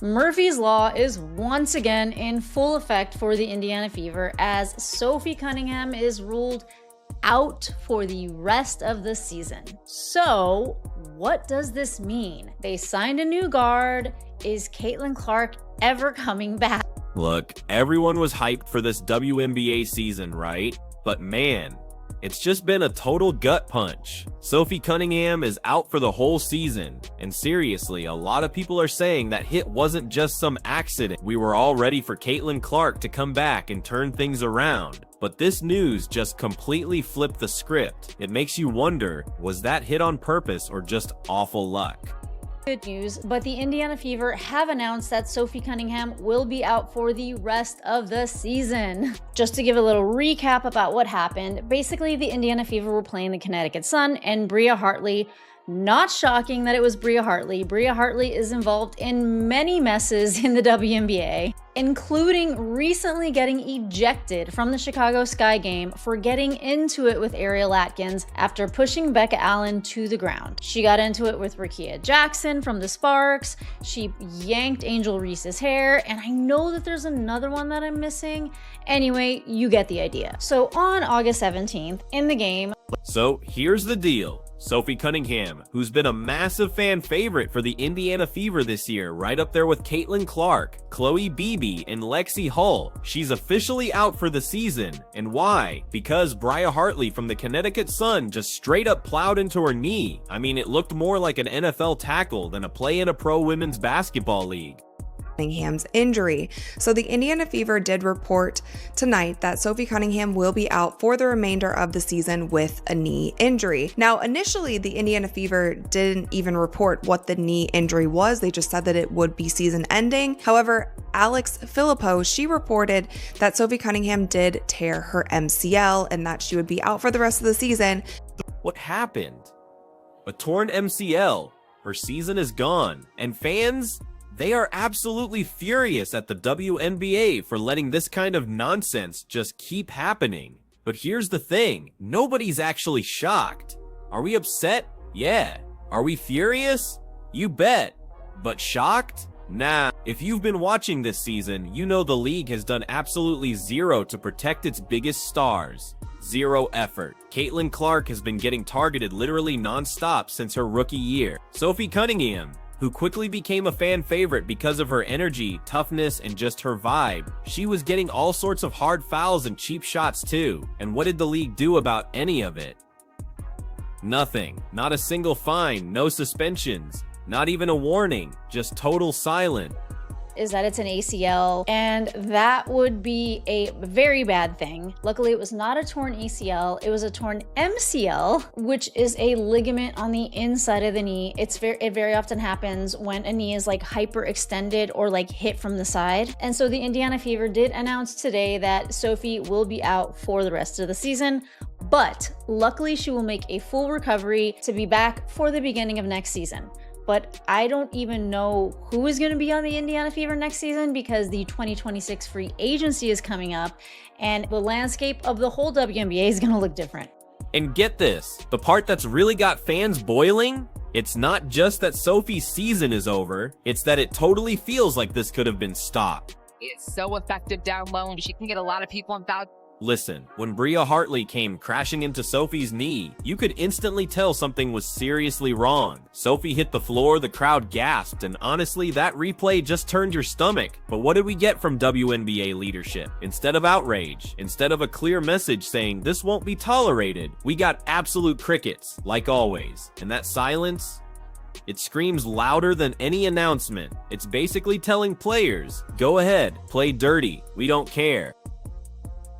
Murphy's Law is once again in full effect for the Indiana Fever as Sophie Cunningham is ruled out for the rest of the season. So, what does this mean? They signed a new guard. Is Caitlin Clark ever coming back? Look, everyone was hyped for this WNBA season, right? But man, it's just been a total gut punch. Sophie Cunningham is out for the whole season. And seriously, a lot of people are saying that hit wasn't just some accident. We were all ready for Caitlin Clark to come back and turn things around. But this news just completely flipped the script. It makes you wonder, was that hit on purpose or just awful luck? Good news, but the Indiana Fever have announced that Sophie Cunningham will be out for the rest of the season. Just to give a little recap about what happened, basically the Indiana Fever were playing the Connecticut Sun and Bria Hartley. Not shocking that it was Bria Hartley. Bria Hartley is involved in many messes in the WNBA, including recently getting ejected from the Chicago Sky game for getting into it with Ariel Atkins after pushing Becca Allen to the ground. She got into it with Rakia Jackson from the Sparks. She yanked Angel Reese's hair, and I know that there's another one that I'm missing. Anyway, you get the idea. So on August 17th, in the game. So here's the deal. Sophie Cunningham, who's been a massive fan favorite for the Indiana Fever this year, right up there with Caitlin Clark, Chloe Beebe, and Lexi Hull. She's officially out for the season. And why? Because Bria Hartley from the Connecticut Sun just straight up plowed into her knee. I mean, it looked more like an NFL tackle than a play in a pro women's basketball league. Cunningham's injury. So the Indiana Fever did report tonight that Sophie Cunningham will be out for the remainder of the season with a knee injury. Now, initially, the Indiana Fever didn't even report what the knee injury was. They just said that it would be season ending. However, Alex Filippo, she reported that Sophie Cunningham did tear her MCL and that she would be out for the rest of the season. What happened? A torn MCL. Her season is gone. And fans? They are absolutely furious at the WNBA for letting this kind of nonsense just keep happening. But here's the thing, nobody's actually shocked. Are we upset? Yeah. Are we furious? You bet. But shocked? Nah. If you've been watching this season, you know the league has done absolutely zero to protect its biggest stars. Zero effort. Caitlin Clark has been getting targeted literally non-stop since her rookie year. Sophie Cunningham, who quickly became a fan favorite because of her energy, toughness, and just her vibe. She was getting all sorts of hard fouls and cheap shots too. And what did the league do about any of it? Nothing. Not a single fine, no suspensions, not even a warning, just total silence. Is that it's an ACL, and that would be a very bad thing. Luckily, it was not a torn ACL, it was a torn MCL, which is a ligament on the inside of the knee. It very often happens when a knee is like hyperextended or like hit from the side. And so the Indiana Fever did announce today that Sophie will be out for the rest of the season, but luckily she will make a full recovery to be back for the beginning of next season. But I don't even know who is going to be on the Indiana Fever next season because the 2026 free agency is coming up and the landscape of the whole WNBA is going to look different. And get this, the part that's really got fans boiling? It's not just that Sophie's season is over, it's that it totally feels like this could have been stopped. It's so effective down low and she can get a lot of people in foul. Listen, when Bria Hartley came crashing into Sophie's knee, you could instantly tell something was seriously wrong. Sophie hit the floor, the crowd gasped, and honestly, that replay just turned your stomach. But what did we get from WNBA leadership? Instead of outrage, instead of a clear message saying this won't be tolerated, we got absolute crickets, like always. And that silence? It screams louder than any announcement. It's basically telling players, go ahead, play dirty, we don't care.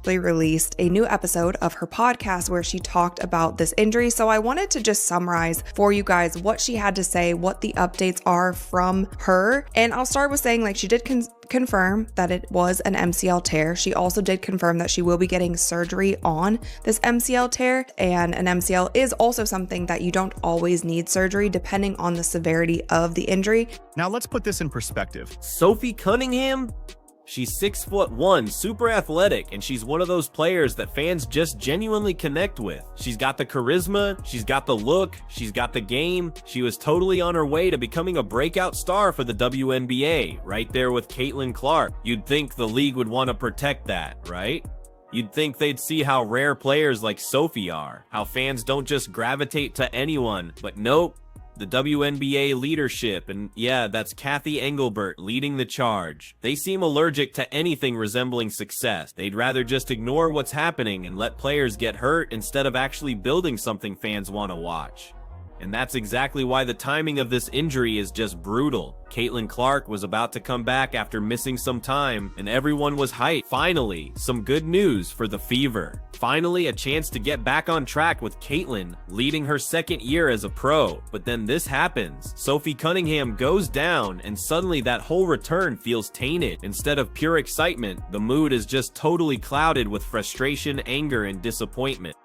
Released a new episode of her podcast where she talked about this injury. So I wanted to just summarize for you guys what she had to say, what the updates are from her. And I'll start with saying like she did confirm that it was an MCL tear. She also did confirm that she will be getting surgery on this MCL tear. And an MCL is also something that you don't always need surgery depending on the severity of the injury. Now let's put this in perspective. Sophie Cunningham? She's 6'1", super athletic, and she's one of those players that fans just genuinely connect with. She's got the charisma, she's got the look, she's got the game. She was totally on her way to becoming a breakout star for the WNBA, right there with Caitlin Clark. You'd think the league would want to protect that, right? You'd think they'd see how rare players like Sophie are, how fans don't just gravitate to anyone, but nope. The WNBA leadership, and yeah, that's Kathy Engelbert leading the charge. They seem allergic to anything resembling success. They'd rather just ignore what's happening and let players get hurt instead of actually building something fans want to watch. And that's exactly why the timing of this injury is just brutal. Caitlin Clark was about to come back after missing some time, and everyone was hyped. Finally, some good news for the Fever. Finally, a chance to get back on track with Caitlin leading her second year as a pro. But then this happens. Sophie Cunningham goes down, and suddenly that whole return feels tainted. Instead of pure excitement, the mood is just totally clouded with frustration, anger, and disappointment.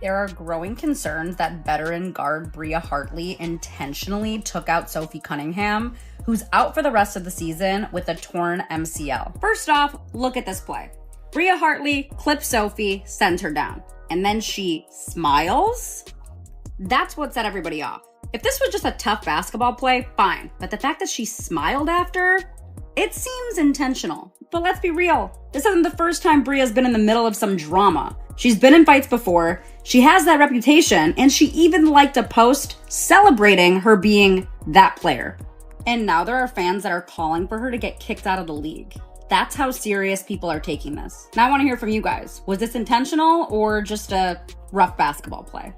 There are growing concerns that veteran guard Bria Hartley intentionally took out Sophie Cunningham, who's out for the rest of the season with a torn MCL. First off, look at this play. Bria Hartley clips Sophie, sends her down, and then she smiles? That's what set everybody off. If this was just a tough basketball play, fine, but the fact that she smiled after, it seems intentional. But let's be real, this isn't the first time Bria's been in the middle of some drama. She's been in fights before, she has that reputation, and she even liked a post celebrating her being that player. And now there are fans that are calling for her to get kicked out of the league. That's how serious people are taking this. Now I want to hear from you guys. Was this intentional or just a rough basketball play?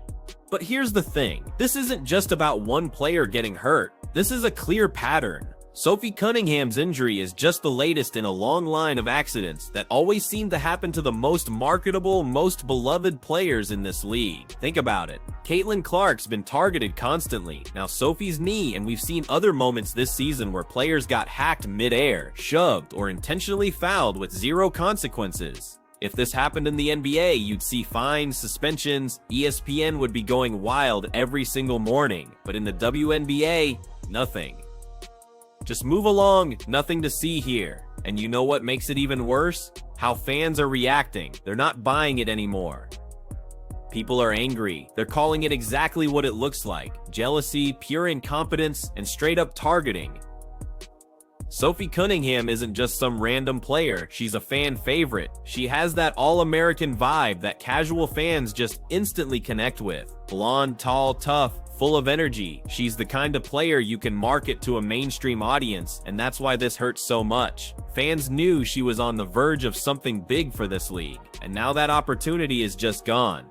But here's the thing. This isn't just about one player getting hurt. This is a clear pattern. Sophie Cunningham's injury is just the latest in a long line of accidents that always seem to happen to the most marketable, most beloved players in this league. Think about it. Caitlin Clark's been targeted constantly. Now Sophie's knee, and we've seen other moments this season where players got hacked mid-air, shoved, or intentionally fouled with zero consequences. If this happened in the NBA, you'd see fines, suspensions, ESPN would be going wild every single morning. But in the WNBA, nothing. Just move along, nothing to see here. And you know what makes it even worse? How fans are reacting. They're not buying it anymore. People are angry. They're calling it exactly what it looks like. Jealousy, pure incompetence, and straight up targeting. Sophie Cunningham isn't just some random player, she's a fan favorite. She has that all-American vibe that casual fans just instantly connect with. Blonde, tall, tough, full of energy. She's the kind of player you can market to a mainstream audience, and that's why this hurts so much. Fans knew she was on the verge of something big for this league, and now that opportunity is just gone.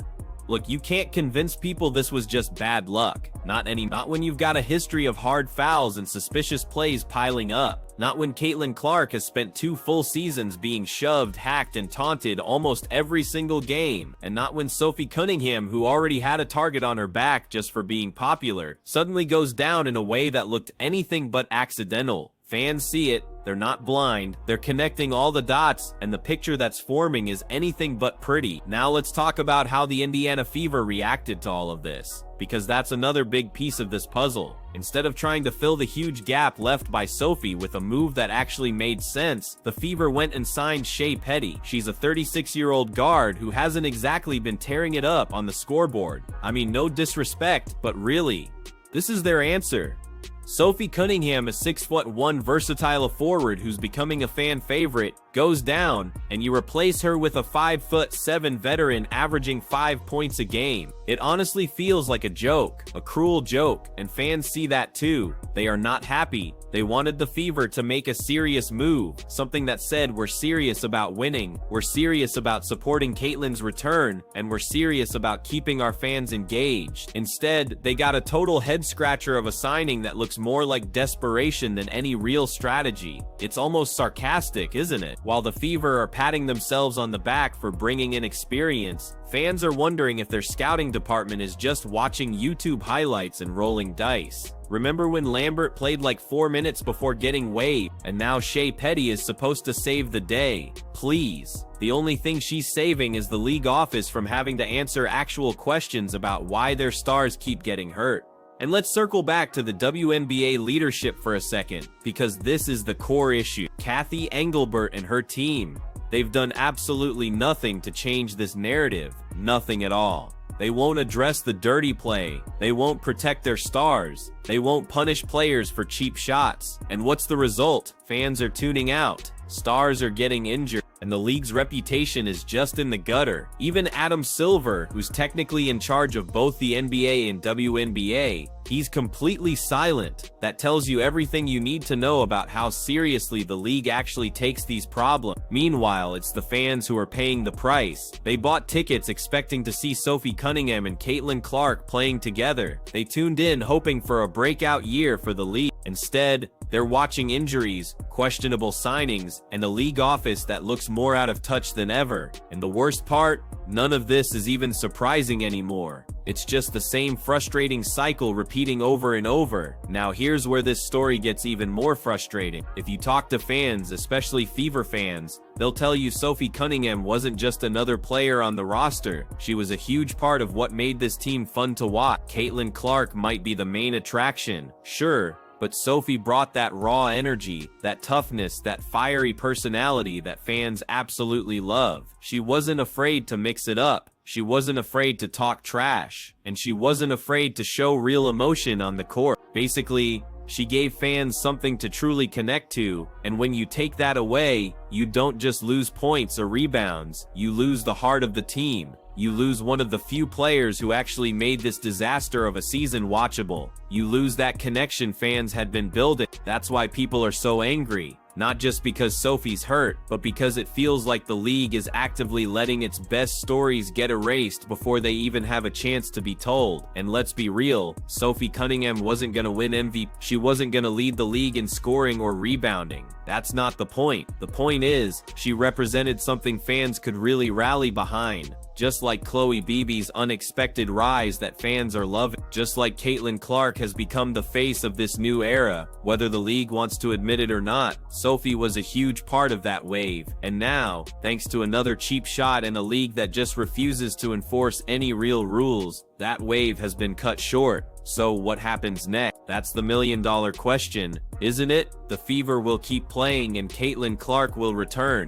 Look, you can't convince people this was just bad luck. Not when you've got a history of hard fouls and suspicious plays piling up. Not when Caitlin Clark has spent 2 full seasons being shoved, hacked, and taunted almost every single game. And not when Sophie Cunningham, who already had a target on her back just for being popular, suddenly goes down in a way that looked anything but accidental. Fans see it, they're not blind, they're connecting all the dots, and the picture that's forming is anything but pretty. Now let's talk about how the Indiana Fever reacted to all of this, because that's another big piece of this puzzle. Instead of trying to fill the huge gap left by Sophie with a move that actually made sense, the Fever went and signed Shea Petty. She's a 36-year-old guard who hasn't exactly been tearing it up on the scoreboard. I mean, no disrespect, but really, this is their answer. Sophie Cunningham, a 6'1" versatile forward who's becoming a fan favorite, goes down, and you replace her with a 5'7" veteran averaging 5 points a game. It honestly feels like a joke, a cruel joke, and fans see that too. They are not happy. They wanted the Fever to make a serious move, something that said we're serious about winning, we're serious about supporting Caitlin's return, and we're serious about keeping our fans engaged. Instead, they got a total head-scratcher of a signing that looks more like desperation than any real strategy. It's almost sarcastic, isn't it? While the Fever are patting themselves on the back for bringing in experience, fans are wondering if their scouting department is just watching YouTube highlights and rolling dice. Remember when Lambert played like 4 minutes before getting waived, and now Shea Petty is supposed to save the day? Please. The only thing she's saving is the league office from having to answer actual questions about why their stars keep getting hurt. And let's circle back to the WNBA leadership for a second, because this is the core issue. Cathy Engelbert and her team, they've done absolutely nothing to change this narrative. Nothing at all. They won't address the dirty play. They won't protect their stars. They won't punish players for cheap shots. And what's the result? Fans are tuning out. Stars are getting injured, and the league's reputation is just in the gutter. Even Adam Silver, who's technically in charge of both the NBA and WNBA, he's completely silent. That tells you everything you need to know about how seriously the league actually takes these problems. Meanwhile, it's the fans who are paying the price. They bought tickets expecting to see Sophie Cunningham and Caitlin Clark playing together. They tuned in hoping for a breakout year for the league. Instead, they're watching injuries, questionable signings, and a league office that looks more out of touch than ever. And the worst part, none of this is even surprising anymore. It's just the same frustrating cycle repeating over and over. Now here's where this story gets even more frustrating. If you talk to fans, especially Fever fans, they'll tell you Sophie Cunningham wasn't just another player on the roster. She was a huge part of what made this team fun to watch. Caitlin Clark might be the main attraction, sure, but Sophie brought that raw energy, that toughness, that fiery personality that fans absolutely love. She wasn't afraid to mix it up. She wasn't afraid to talk trash. And she wasn't afraid to show real emotion on the court. Basically, she gave fans something to truly connect to, and when you take that away, you don't just lose points or rebounds, you lose the heart of the team. You lose one of the few players who actually made this disaster of a season watchable. You lose that connection fans had been building. That's why people are so angry. Not just because Sophie's hurt, but because it feels like the league is actively letting its best stories get erased before they even have a chance to be told. And let's be real, Sophie Cunningham wasn't gonna win MVP. She wasn't gonna lead the league in scoring or rebounding. That's not the point. The point is, she represented something fans could really rally behind. Just like Chloe Beebe's unexpected rise that fans are loving. Just like Caitlin Clark has become the face of this new era, whether the league wants to admit it or not. Sophie was a huge part of that wave. And now, thanks to another cheap shot and a league that just refuses to enforce any real rules, that wave has been cut short. So what happens next? That's the million-dollar question, isn't it? The Fever will keep playing and Caitlin Clark will return.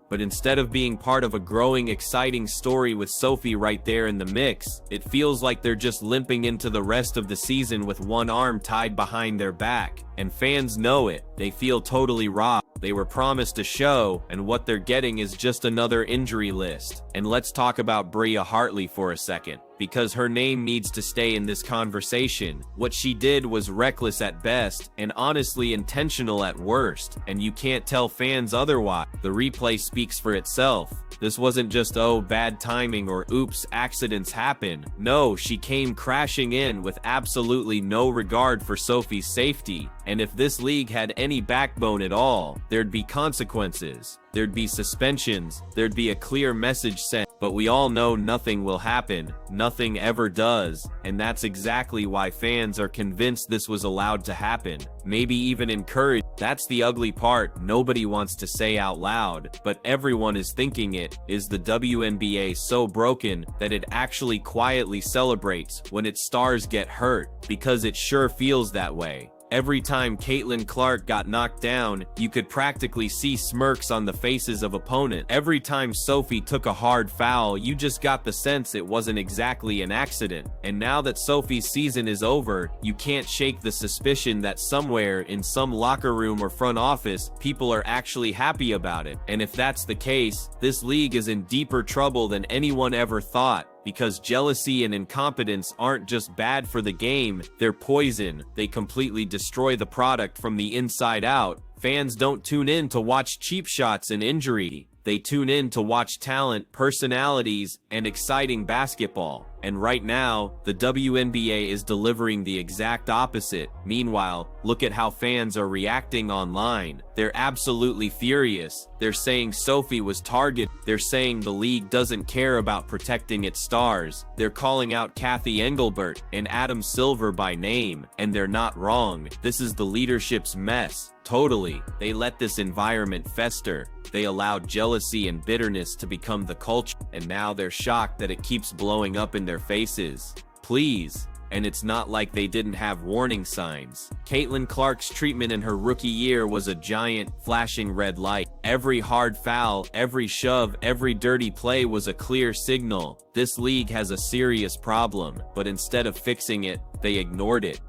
But instead of being part of a growing, exciting story with Sophie right there in the mix, it feels like they're just limping into the rest of the season with one arm tied behind their back. And fans know it. They feel totally robbed. They were promised a show, and what they're getting is just another injury list. And let's talk about Bria Hartley for a second, because her name needs to stay in this conversation. What she did was reckless at best, and honestly intentional at worst, and you can't tell fans otherwise. The replay speaks for itself. This wasn't just, oh, bad timing or oops, accidents happen. No, she came crashing in with absolutely no regard for Sophie's safety. And if this league had any backbone at all, there'd be consequences. There'd be suspensions. There'd be a clear message sent. But we all know nothing will happen. Nothing ever does. And that's exactly why fans are convinced this was allowed to happen. Maybe even encouraged. That's the ugly part nobody wants to say out loud, but everyone is thinking it. Is the WNBA so broken that it actually quietly celebrates when its stars get hurt? Because it sure feels that way. Every time Caitlin Clark got knocked down, you could practically see smirks on the faces of opponents. Every time Sophie took a hard foul, you just got the sense it wasn't exactly an accident. And now that Sophie's season is over, you can't shake the suspicion that somewhere in some locker room or front office, people are actually happy about it. And if that's the case, this league is in deeper trouble than anyone ever thought. Because jealousy and incompetence aren't just bad for the game, they're poison. They completely destroy the product from the inside out. Fans don't tune in to watch cheap shots and injury. They tune in to watch talent, personalities, and exciting basketball. And right now, the WNBA is delivering the exact opposite. Meanwhile, look at how fans are reacting online. They're absolutely furious. They're saying Sophie was targeted. They're saying the league doesn't care about protecting its stars. They're calling out Cathy Engelbert and Adam Silver by name. And they're not wrong. This is the leadership's mess. Totally. They let this environment fester. They allowed jealousy and bitterness to become the culture. And now they're shocked that it keeps blowing up in their faces. Please, And it's not like they didn't have warning signs. Caitlin Clark's treatment in her rookie year was a giant, flashing red light. Every hard foul, every shove, every dirty play was a clear signal. This league has a serious problem, but instead of fixing it, they ignored it.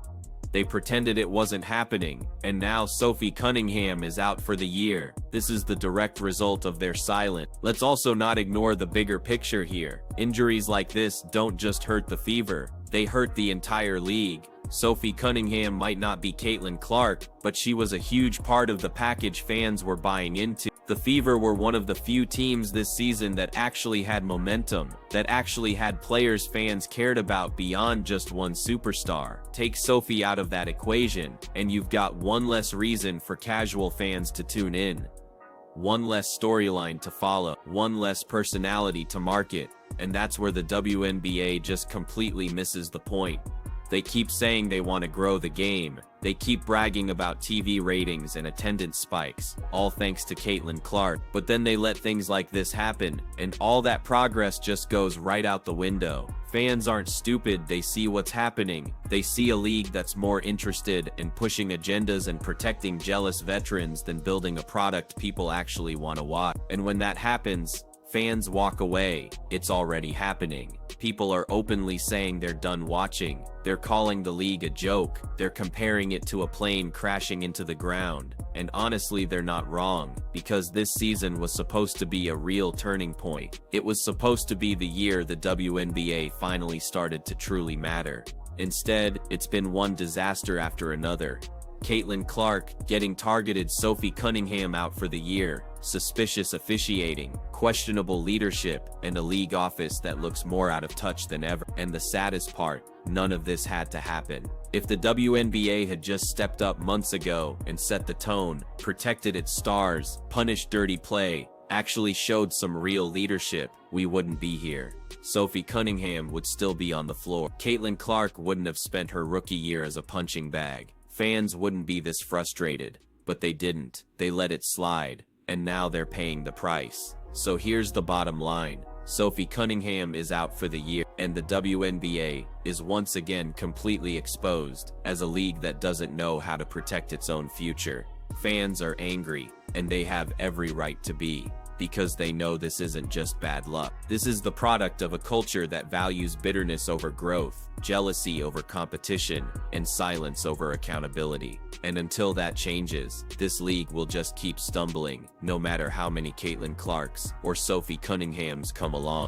They pretended it wasn't happening, and now Sophie Cunningham is out for the year. This is the direct result of their silence. Let's also not ignore the bigger picture here. Injuries like this don't just hurt the Fever, they hurt the entire league. Sophie Cunningham might not be Caitlin Clark, but she was a huge part of the package fans were buying into. The Fever were one of the few teams this season that actually had momentum, that actually had players fans cared about beyond just one superstar. Take Sophie out of that equation, and you've got one less reason for casual fans to tune in. One less storyline to follow, one less personality to market, and that's where the WNBA just completely misses the point. They keep saying they want to grow the game. They keep bragging about TV ratings and attendance spikes, all thanks to Caitlin Clark. But then they let things like this happen, and all that progress just goes right out the window. Fans aren't stupid, they see what's happening. They see a league that's more interested in pushing agendas and protecting jealous veterans than building a product people actually want to watch. And when that happens, fans walk away. It's already happening. People are openly saying they're done watching. They're calling the league a joke. They're comparing it to a plane crashing into the ground. And honestly, they're not wrong, because this season was supposed to be a real turning point. It was supposed to be the year the WNBA finally started to truly matter. Instead, it's been one disaster after another. Caitlin Clark getting targeted, Sophie Cunningham out for the year, suspicious officiating, questionable leadership, and a league office that looks more out of touch than ever. And the saddest part, none of this had to happen. If the WNBA had just stepped up months ago and set the tone, protected its stars, punished dirty play, actually showed some real leadership, we wouldn't be here. Sophie Cunningham would still be on the floor. Caitlin Clark wouldn't have spent her rookie year as a punching bag. Fans wouldn't be this frustrated, but they didn't. They let it slide, and now they're paying the price. So here's the bottom line. Sophie Cunningham is out for the year, and the WNBA is once again completely exposed as a league that doesn't know how to protect its own future. Fans are angry, and they have every right to be, because they know this isn't just bad luck. This is the product of a culture that values bitterness over growth, jealousy over competition, and silence over accountability. And until that changes, this league will just keep stumbling, no matter how many Caitlin Clarks or Sophie Cunninghams come along.